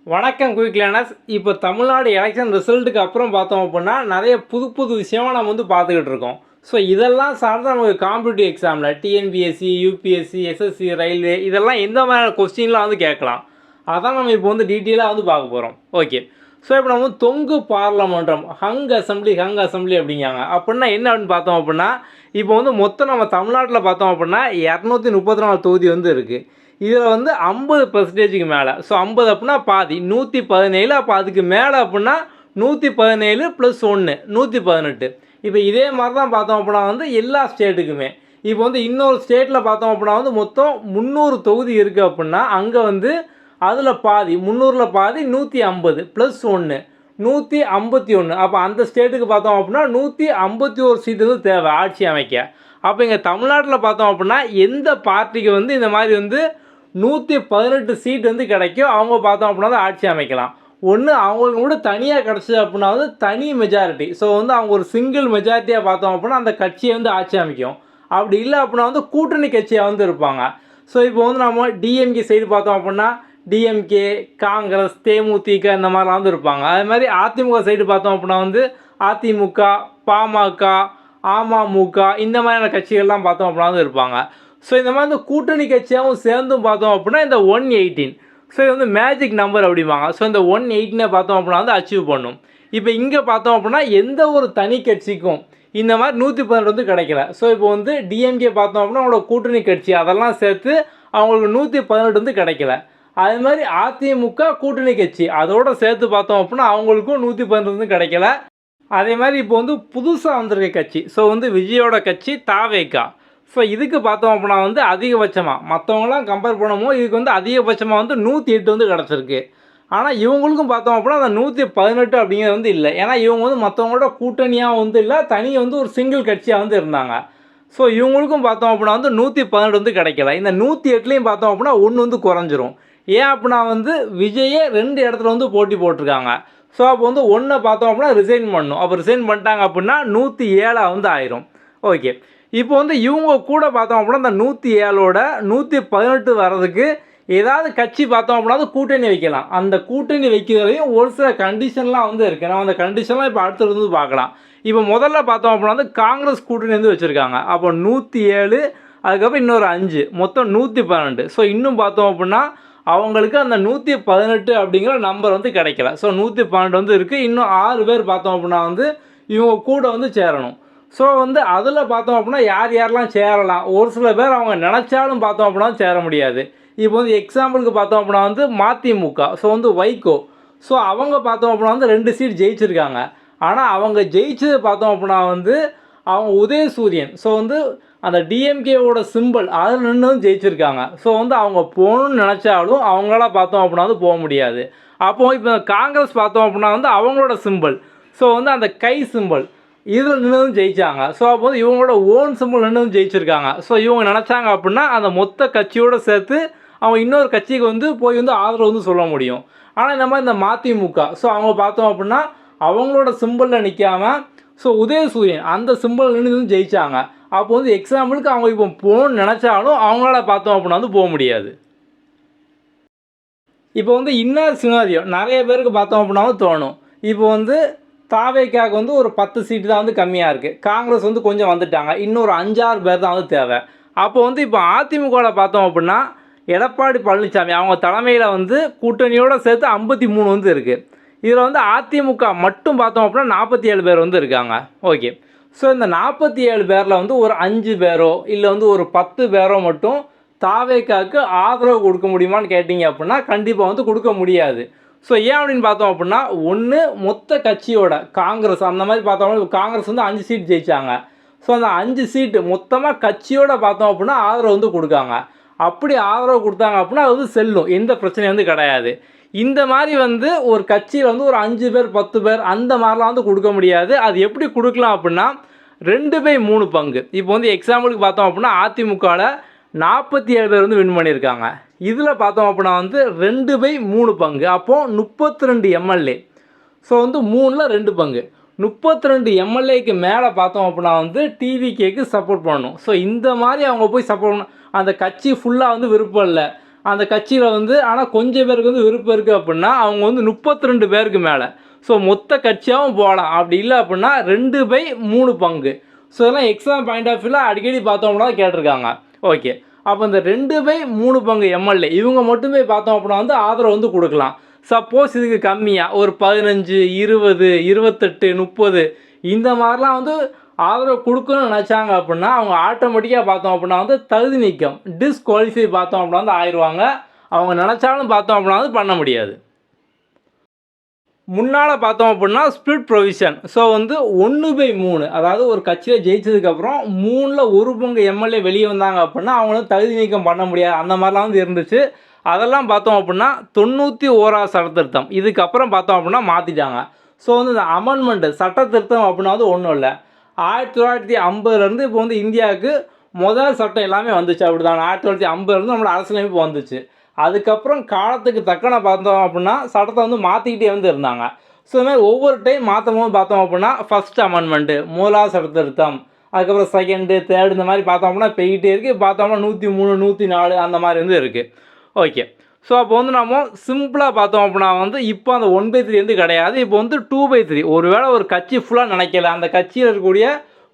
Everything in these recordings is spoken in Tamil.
வணக்கம் குயிக் லேர்னர்ஸ். இப்போ தமிழ்நாடு எலெக்ஷன் ரிசல்ட்டுக்கு அப்புறம் பார்த்தோம் அப்படின்னா நிறைய புது புது விஷயமாக நம்ம வந்து பார்த்துக்கிட்டு இருக்கோம். ஸோ இதெல்லாம் சார்ந்து நமக்கு காம்படிட்டிவ் எக்ஸாமில் டிஎன்பிஎஸ்சி, யூபிஎஸ்சி, எஸ்எஸ்சி, ரயில்வே இதெல்லாம் எந்த மாதிரியான கொஸ்டின்லாம் வந்து கேட்கலாம், அதான் நம்ம இப்போ வந்து டீட்டெயிலாக வந்து பார்க்க போகிறோம். ஓகே. ஸோ இப்போ நம்ம வந்து தொங்கு பாராளுமன்றம், ஹங் அசம்பிளி அப்படிங்காங்க. அப்படின்னா என்ன அப்படின்னு பார்த்தோம் அப்படின்னா, இப்போ வந்து மொத்தம் நம்ம தமிழ்நாட்டில் பார்த்தோம் அப்படின்னா 234 தொகுதி வந்து இருக்குது. இதில் வந்து 50% மேலே. ஸோ 50 அப்படின்னா பாதி 117. அப்போ அதுக்கு மேலே அப்படின்னா 117 + 1 118. இப்போ இதே மாதிரி தான் பார்த்தோம் அப்படின்னா வந்து எல்லா ஸ்டேட்டுக்குமே. இப்போ வந்து இன்னொரு ஸ்டேட்டில் பார்த்தோம் அப்படின்னா வந்து மொத்தம் 300 தொகுதி இருக்குது அப்படின்னா அங்கே வந்து அதில் பாதி 300ல் பாதி 150 + 1 151. அப்போ அந்த ஸ்டேட்டுக்கு பார்த்தோம் அப்படின்னா 151 சீட்டு வந்து தேவை ஆட்சி அமைக்க. அப்போ இங்கே தமிழ்நாட்டில் பார்த்தோம் அப்படின்னா எந்த பார்ட்டிக்கு வந்து இந்த மாதிரி வந்து 118 சீட் வந்து கிடைக்கும், அவங்க பார்த்தோம் அப்படின்னா தான் ஆட்சி அமைக்கலாம். ஒன்று அவங்களுக்கு கூட தனியாக கிடச்சிது அப்படின்னா வந்து தனி மெஜாரிட்டி. ஸோ வந்து அவங்க ஒரு சிங்கிள் மெஜாரிட்டியாக பார்த்தோம் அப்படின்னா அந்த கட்சியை வந்து ஆட்சி அமைக்கும். அப்படி இல்லை அப்படின்னா வந்து கூட்டணி கட்சியாக வந்து இருப்பாங்க. ஸோ இப்போ வந்து நம்ம டிஎம்கே சைடு பார்த்தோம் அப்படின்னா டிஎம்கே, காங்கிரஸ், தேமுதிக இந்த மாதிரிலாம் வந்து இருப்பாங்க. அதே மாதிரி அதிமுக சைடு பார்த்தோம் அப்படின்னா வந்து அதிமுக, பாமக, அமமுக இந்த மாதிரியான கட்சிகள்லாம் பார்த்தோம் அப்படின்னா வந்து இருப்பாங்க. ஸோ இந்த மாதிரி இந்த கூட்டணி கட்சியாகவும் சேர்ந்தும் பார்த்தோம் அப்படின்னா இந்த 118. ஸோ இது வந்து மேஜிக் நம்பர் அப்படிம்பாங்க. ஸோ இந்த 118 பார்த்தோம் அப்படின்னா வந்து அச்சீவ் பண்ணும். இப்போ இங்கே பார்த்தோம் அப்படின்னா எந்த ஒரு தனி கட்சிக்கும் இந்த மாதிரி 118 வந்து கிடைக்கல. ஸோ இப்போ வந்து டிஎம்கே பார்த்தோம் அப்படின்னா அவங்களோட கூட்டணி கட்சி அதெல்லாம் சேர்த்து அவங்களுக்கு 118 வந்து கிடைக்கல. அது மாதிரி அதிமுக கூட்டணி கட்சி அதோடு சேர்த்து பார்த்தோம் அப்படின்னா அவங்களுக்கும் 118 வந்து கிடைக்கல. அதே மாதிரி இப்போ வந்து புதுசாக வந்திருக்க கட்சி, ஸோ வந்து விஜயோட கட்சி தாவேகா. ஸோ இதுக்கு பார்த்தோம் அப்படின்னா வந்து அதிகபட்சமாக மற்றவங்களாம் கம்பேர் பண்ணும்போது இதுக்கு வந்து அதிகபட்சமாக வந்து 108 வந்து கிடச்சிருக்கு. ஆனால் இவங்களுக்கும் பார்த்தோம் அப்படின்னா அந்த 118 அப்படிங்கிறது வந்து இல்லை. ஏன்னா இவங்க வந்து மற்றவங்களோட கூட்டணியாக வந்து இல்லை, தனியாக வந்து ஒரு சிங்கிள் கட்சியாக வந்து இருந்தாங்க. ஸோ இவங்களுக்கும் பார்த்தோம் அப்படின்னா வந்து 118 வந்து கிடைக்கல. இந்த 108லையும் பார்த்தோம் அப்படின்னா 1 வந்து குறைஞ்சிரும். ஏன் அப்படின்னா வந்து விஜயே 2 இடத்துல வந்து போட்டி போட்டிருக்காங்க. ஸோ அப்போ வந்து 1 பார்த்தோம் அப்படின்னா ரிசைன் பண்ணணும். அப்போ ரிசைன் பண்ணிட்டாங்க அப்படின்னா 107 வந்து ஆயிரும். ஓகே. இப்போ வந்து இவங்க கூட பார்த்தோம் அப்படின்னா இந்த 107ஓட 118 வர்றதுக்கு ஏதாவது கட்சி பார்த்தோம் அப்படின்னா கூட்டணி வைக்கலாம். அந்த கூட்டணி வைக்கிறதையும் ஒரு சில கண்டிஷன்லாம் வந்து இருக்குது. நம்ம அந்த கண்டிஷன்லாம் இப்போ அடுத்தது வந்து பார்க்கலாம். இப்போ முதல்ல பார்த்தோம் அப்படின்னா வந்து காங்கிரஸ் கூட்டணி வந்து வச்சுருக்காங்க. அப்போ 107, அதுக்கப்புறம் இன்னொரு 5, மொத்தம் 112. ஸோ இன்னும் பார்த்தோம் அப்படின்னா அவங்களுக்கு அந்த 118 அப்படிங்கிற நம்பர் வந்து கிடைக்கல. ஸோ 112 வந்து இருக்குது. இன்னும் 6 பேர் பார்த்தோம் அப்படின்னா வந்து இவங்க கூட வந்து சேரணும். ஸோ வந்து அதில் பார்த்தோம் அப்படின்னா யார் யாரெல்லாம் சேரலாம், ஒரு சில பேர் அவங்க நினச்சாலும் பார்த்தோம் அப்படின்னா சேர முடியாது. இப்போ வந்து எக்ஸாம்பிளுக்கு பார்த்தோம் அப்படின்னா வந்து மதிமுக, ஸோ வந்து வைகோ. ஸோ அவங்க பார்த்தோம் அப்படின்னா வந்து 2 சீட் ஜெயிச்சிருக்காங்க. ஆனால் அவங்க ஜெயிச்சது பார்த்தோம் அப்படின்னா வந்து அவங்க உதயசூரியன், ஸோ வந்து அந்த டிஎம்கேவோட சிம்பிள் அதில் நின்று ஜெயிச்சிருக்காங்க. ஸோ வந்து அவங்க போகணுன்னு நினச்சாலும் அவங்களால பார்த்தோம் அப்படின்னா வந்து போக முடியாது. அப்போது இப்போ காங்கிரஸ் பார்த்தோம் அப்படின்னா வந்து அவங்களோட சிம்பிள், ஸோ வந்து அந்த கை சிம்பிள் இதில் நின்று ஜெயித்தாங்க. ஸோ அப்போ வந்து இவங்களோட ஓன் சிம்பிள் நின்று ஜெயிச்சிருக்காங்க. ஸோ இவங்க நினச்சாங்க அப்படின்னா அந்த மொத்த கட்சியோடு சேர்த்து அவங்க இன்னொரு கட்சிக்கு வந்து போய் வந்து ஆதரவு வந்து சொல்ல முடியும். ஆனால் இந்த மாதிரி இந்த மதிமுக, ஸோ அவங்க பார்த்தோம் அப்படின்னா அவங்களோட சிம்பிளில் நிற்காமல் ஸோ உதயசூரியன் அந்த சிம்பிள் நின்று ஜெயித்தாங்க. அப்போ வந்து எக்ஸாம்பிளுக்கு அவங்க இப்போ போகணுன்னு நினச்சாலும் அவங்களால பார்த்தோம் அப்படின்னா வந்து போக முடியாது. இப்போ வந்து இன்னொரு சினாரியோ நிறைய பேருக்கு பார்த்தோம் அப்படின்னா தோணும். இப்போ வந்து தாவேக்காவுக்கு வந்து ஒரு 10 சீட்டு தான் வந்து கம்மியாக இருக்குது. காங்கிரஸ் வந்து கொஞ்சம் வந்துட்டாங்க. இன்னொரு 5-6 பேர் தான் வந்து தேவை. அப்போ வந்து இப்போ அதிமுகவில் பார்த்தோம் அப்படின்னா எடப்பாடி பழனிசாமி அவங்க தலைமையில் வந்து கூட்டணியோடு சேர்த்து 53 வந்து இருக்குது. இதில் வந்து அதிமுக மட்டும் பார்த்தோம் அப்படின்னா 47 பேர் வந்து இருக்காங்க. ஓகே. ஸோ இந்த 47 பேரில் வந்து ஒரு 5 பேரோ இல்லை வந்து ஒரு 10 பேரோ மட்டும் தாவேக்காவுக்கு ஆதரவு கொடுக்க முடியுமான்னு கேட்டிங்க அப்படின்னா கண்டிப்பாக வந்து கொடுக்க முடியாது. ஸோ ஏன் அப்படின்னு பார்த்தோம் அப்படின்னா ஒன்று மொத்த கட்சியோட காங்கிரஸ் அந்த மாதிரி பார்த்தோம்னா காங்கிரஸ் வந்து 5 சீட் ஜெயித்தாங்க. ஸோ அந்த 5 சீட்டு மொத்தமாக கட்சியோடு பார்த்தோம் அப்படின்னா ஆதரவு வந்து கொடுக்காங்க. அப்படி ஆதரவு கொடுத்தாங்க அப்படின்னா அது வந்து செல்லும், எந்த பிரச்சனையும் வந்து கிடையாது. இந்த மாதிரி வந்து ஒரு கட்சியில் வந்து ஒரு 5 பேர் 10 பேர் அந்த மாதிரிலாம் வந்து கொடுக்க முடியாது. அது எப்படி கொடுக்கலாம் அப்படின்னா 2/3 பங்கு. இப்போ வந்து எக்ஸாம்பிளுக்கு பார்த்தோம் அப்படின்னா அதிமுகவில் 47 பேர் வந்து வின் பண்ணியிருக்காங்க. இதில் பார்த்தோம் அப்படின்னா வந்து 2/3 பங்கு, அப்போது 32 எம்எல்ஏ. ஸோ வந்து 3ல் 2 பங்கு 32 எம்எல்ஏக்கு மேலே பார்த்தோம் அப்படின்னா வந்து டிவிகேக்கு சப்போர்ட் பண்ணணும். ஸோ இந்த மாதிரி அவங்க போய் சப்போர்ட் பண்ணணும். அந்த கட்சி ஃபுல்லாக வந்து விருப்பம் இல்லை, அந்த கட்சியில் வந்து ஆனால் கொஞ்சம் பேருக்கு வந்து விருப்பம் இருக்குது அப்படின்னா அவங்க வந்து 32 பேருக்கு மேலே. ஸோ மொத்த கட்சியாகவும் போகலாம். அப்படி இல்லை அப்படின்னா 2/3 பங்கு. ஸோ இதெல்லாம் எக்ஸாம் பாயிண்ட் ஆஃப் வியூவில் அடிக்கடி பார்த்தோம் அப்படின்னா கேட்டிருக்காங்க. ஓகே, அப்போ இந்த 2/3 பங்கு எம்எல்ஏ இவங்க மட்டுமே பார்த்தோம் அப்படின்னா வந்து ஆதரவு வந்து கொடுக்கலாம். சப்போஸ் இதுக்கு கம்மியாக ஒரு 15, 20, 28, 30 இந்த மாதிரிலாம் வந்து ஆதரவு கொடுக்கணும்னு நினச்சாங்க அப்படின்னா அவங்க ஆட்டோமேட்டிக்காக பார்த்தோம் அப்படின்னா வந்து தகுதி நீக்கம் டிஸ்குவாலிஃபை பார்த்தோம் அப்படின்னா வந்து ஆயிடுவாங்க. அவங்க நினச்சாலும் பார்த்தோம் அப்படின்னா வந்து பண்ண முடியாது. முன்னால் பார்த்தோம் அப்படின்னா ஸ்பிளிட் ப்ரொவிஷன். ஸோ வந்து 1/3, அதாவது ஒரு கட்சியில் ஜெயிச்சதுக்கப்புறம் 3ல் 1 பங்கு எம்எல்ஏ வெளியே வந்தாங்க அப்படின்னா அவங்களும் தகுதி நீக்கம் பண்ண முடியாது. அந்த மாதிரிலாம் வந்து இருந்துச்சு. அதெல்லாம் பார்த்தோம் அப்படின்னா 91ஆவது சட்டத்திருத்தம் இதுக்கப்புறம் பார்த்தோம் அப்படின்னா மாற்றிட்டாங்க. ஸோ வந்து இந்த அமெண்ட்மெண்ட் சட்ட திருத்தம் அப்படின்னா வந்து ஒன்றும் இல்லை. 1950 இப்போ வந்து இந்தியாவுக்கு முதல் சட்டம் எல்லாமே வந்துச்சு. அப்படி தான் 1950 நம்மளோட அரசியலமைப்பு வந்துச்சு. அதுக்கப்புறம் காலத்துக்கு தக்கன பார்த்தோம் அப்படின்னா சட்டத்தை வந்து மாற்றிக்கிட்டே வந்து இருந்தாங்க. ஸோ இது மாதிரி ஒவ்வொரு டைம் மாற்றும் போது பார்த்தோம் அப்படின்னா ஃபஸ்ட் அமெண்ட்மெண்ட்டு முதலாவது சட்ட திருத்தம், அதுக்கப்புறம் செகண்டு, தேர்டு இந்த மாதிரி பார்த்தோம் அப்படின்னா போய்கிட்டே இருக்குது. பார்த்தோம்னா 103, 104 அந்த மாதிரி வந்து இருக்குது. ஓகே, ஸோ அப்போ வந்து நம்ம சிம்பிளாக பார்த்தோம் அப்படின்னா வந்து இப்போ அந்த 1/3 வந்து கிடையாது. இப்போ வந்து 2/3. ஒருவேளை ஒரு கட்சி ஃபுல்லாக நினைக்கல, அந்த கட்சியில் இருக்கக்கூடிய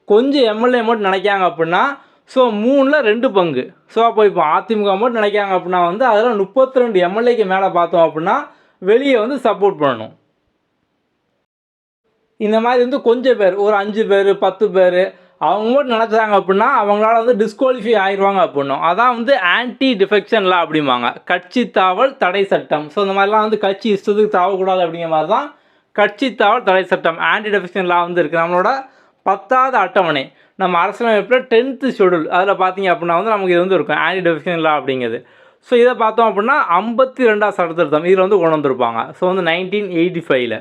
கொஞ்சம் எம்எல்ஏ மட்டும் நினைக்காங்க அப்படின்னா ஸோ 3ல் 2 பங்கு. ஸோ அப்போ இப்போ அதிமுக மட்டும் நினைக்காங்க அப்படின்னா வந்து அதில் 32 எம்எல்ஏக்கு மேலே பார்த்தோம் அப்படின்னா வெளியே வந்து சப்போர்ட் பண்ணணும். இந்த மாதிரி வந்து கொஞ்சம் பேர் ஒரு 5 பேர் 10 பேர் அவங்க மட்டும் நினச்சாங்க அப்படின்னா அவங்களால வந்து டிஸ்குவாலிஃபை ஆயிடுவாங்க அப்படின்னும். அதான் வந்து ஆன்டி டிஃபெக்ஷன் லா அப்படிம்பாங்க, கட்சி தாவல் தடை சட்டம். ஸோ இந்த மாதிரிலாம் வந்து கட்சி இஷ்டத்துக்கு தாவக்கூடாது அப்படிங்கிற மாதிரி தான் கட்சி தாவல் தடை சட்டம் ஆன்டி டிஃபெக்ஷன் லா வந்து இருக்குது. நம்மளோட 10வது அட்டவணை நம்ம அரசியலமைப்பில் 10th ஷெடியூல் அதில் பார்த்தீங்க அப்படின்னா வந்து நமக்கு இது வந்து இருக்கும் ஆன்டி டிஃபெக்ஷன் லா அப்படிங்கிறது. ஸோ இதை பார்த்தோம் அப்படின்னா 52ஆவது சட்ட திருத்தம் இதில் வந்து கொண்டு வந்திருப்பாங்க. ஸோ வந்து 1985ல்.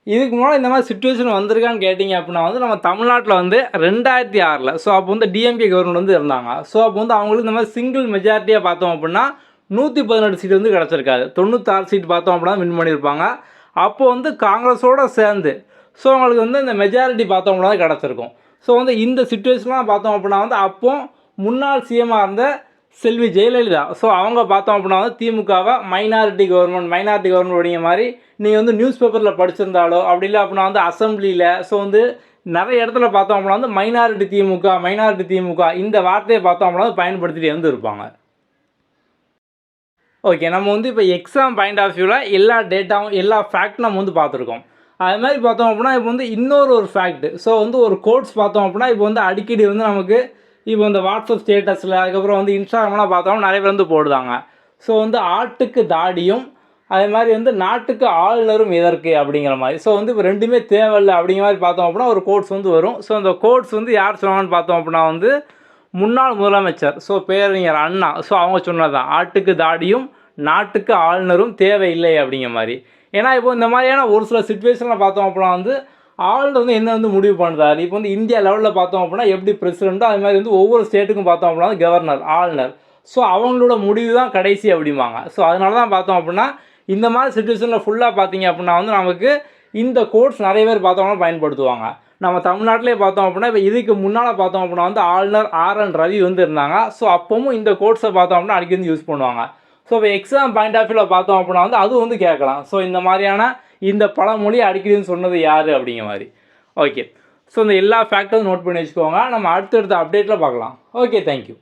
இதுக்கு முன்னாடி இந்த மாதிரி சுச்சுவேஷன் வந்திருக்கான்னு கேட்டிங்க அப்படின்னா வந்து நம்ம தமிழ்நாட்டில் வந்து 2006ல். ஸோ அப்போ வந்து டிஎம்கே கவர்மெண்ட் வந்து இருந்தாங்க. ஸோ அப்போ வந்து அவங்களுக்கு இந்த மாதிரி சிங்கிள் மெஜாரிட்டியாக பார்த்தோம் அப்படின்னா 118 சீட் வந்து கிடச்சிருக்காது. 96 சீட் பார்த்தோம் அப்படின்னா வின் பண்ணியிருப்பாங்க. அப்போ வந்து காங்கிரஸோடு சேர்ந்து ஸோ அவங்களுக்கு வந்து இந்த மெஜாரிட்டி பார்த்தோம் அப்படின்னா கிடச்சிருக்கும். ஸோ வந்து இந்த சுச்சுவேஷன்லாம் பார்த்தோம் அப்படின்னா வந்து அப்போ முன்னாள் சிஎம்மாக இருந்த செல்வி ஜெயலலிதா ஸோ அவங்க பார்த்தோம் அப்படின்னா வந்து திமுகவை மைனாரிட்டி கவர்மெண்ட் அப்படிங்கிற மாதிரி நீங்கள் வந்து நியூஸ் பேப்பரில் படிச்சிருந்தாலோ அப்படி இல்லை அப்படின்னா வந்து அசம்பிளியில் ஸோ வந்து நிறைய இடத்துல பார்த்தோம் அப்படின்னா வந்து மைனாரிட்டி திமுக இந்த வார்த்தையை பார்த்தோம் அப்படின்னா வந்து பயன்படுத்திட்டு வந்து இருப்பாங்க. ஓகே, நம்ம வந்து இப்போ எக்ஸாம் பாயிண்ட் ஆஃப் வியூவில் எல்லா டேட்டாவும் எல்லா ஃபேக்ட்டும் நம்ம வந்து பார்த்துருக்கோம். அது மாதிரி பார்த்தோம் அப்படின்னா இப்போ வந்து இன்னொரு ஃபேக்ட். ஸோ வந்து ஒரு கோட்ஸ் பார்த்தோம் அப்படின்னா இப்போ வந்து அடிக்கடி வந்து நமக்கு இப்போ இந்த வாட்ஸ்அப் ஸ்டேட்டஸில் அதுக்கப்புறம் வந்து இன்ஸ்டாகிராம்லாம் பார்த்தோம்னா நிறைய பேர் வந்து போடுதாங்க. ஸோ வந்து ஆட்டுக்கு தாடியும் அதே மாதிரி வந்து நாட்டுக்கு ஆளுநரும் எதற்கு அப்படிங்கிற மாதிரி. ஸோ வந்து இப்போ ரெண்டுமே தேவையில்லை அப்படிங்கிற மாதிரி பார்த்தோம் அப்படின்னா ஒரு கோட்ஸ் வந்து வரும். ஸோ அந்த கோட்ஸ் வந்து யார் சொன்னாங்கன்னு பார்த்தோம் அப்படின்னா வந்து முன்னாள் முதலமைச்சர் ஸோ பேரறிஞர் அண்ணா. ஸோ அவங்க சொன்னது தான் ஆட்டுக்கு தாடியும் நாட்டுக்கு ஆளுநரும் தேவையில்லை அப்படிங்கிற மாதிரி. ஏன்னா இப்போ இந்த மாதிரியான ஒரு சில சுச்சுவேஷனில் பார்த்தோம் அப்படின்னா வந்து ஆளுநர் வந்து என்ன வந்து முடிவு பண்ணுறாரு. இப்போ வந்து இந்தியா லெவலில் பார்த்தோம் அப்படின்னா எப்படி பிரசிடெண்ட்டோ அது மாதிரி வந்து ஒவ்வொரு ஸ்டேட்டுக்கும் பார்த்தோம் அப்படின்னா கவர்னர் ஆளுநர். ஸோ அவங்களோட முடிவு தான் கடைசி அப்படிம்பாங்க. ஸோ அதனால தான் பார்த்தோம் அப்படின்னா இந்த மாதிரி சுச்சுவேஷனில் ஃபுல்லாக பார்த்தீங்க அப்படின்னா வந்து நமக்கு இந்த கோட்ஸ் நிறைய பேர் பார்த்தோம்னா பயன்படுத்துவாங்க. நம்ம தமிழ்நாட்டிலே பார்த்தோம் அப்படின்னா இப்போ இதுக்கு முன்னால் பார்த்தோம் அப்படின்னா வந்து ஆளுநர் RN ரவி வந்து இருந்தாங்க. ஸோ அப்பவும் இந்த கோட்ஸை பார்த்தோம் அப்படின்னா அடிக்கடி வந்து யூஸ் பண்ணுவாங்க. ஸோ இப்போ எக்ஸாம் பாயிண்ட் ஆஃப் வியூவில் பார்த்தோம் அப்படின்னா வந்து அது வந்து கேட்கலாம். ஸோ இந்த மாதிரியான இந்த பழமொழி அடிக்கடி சொன்னது யார் அப்படிங்கிற மாதிரி. ஓகே, ஸோ இந்த எல்லா ஃபேக்டரும் நோட் பண்ணி வச்சுக்கோங்க. நம்ம அடுத்தடுத்த அப்டேட்டில் பார்க்கலாம். Okay, thank you.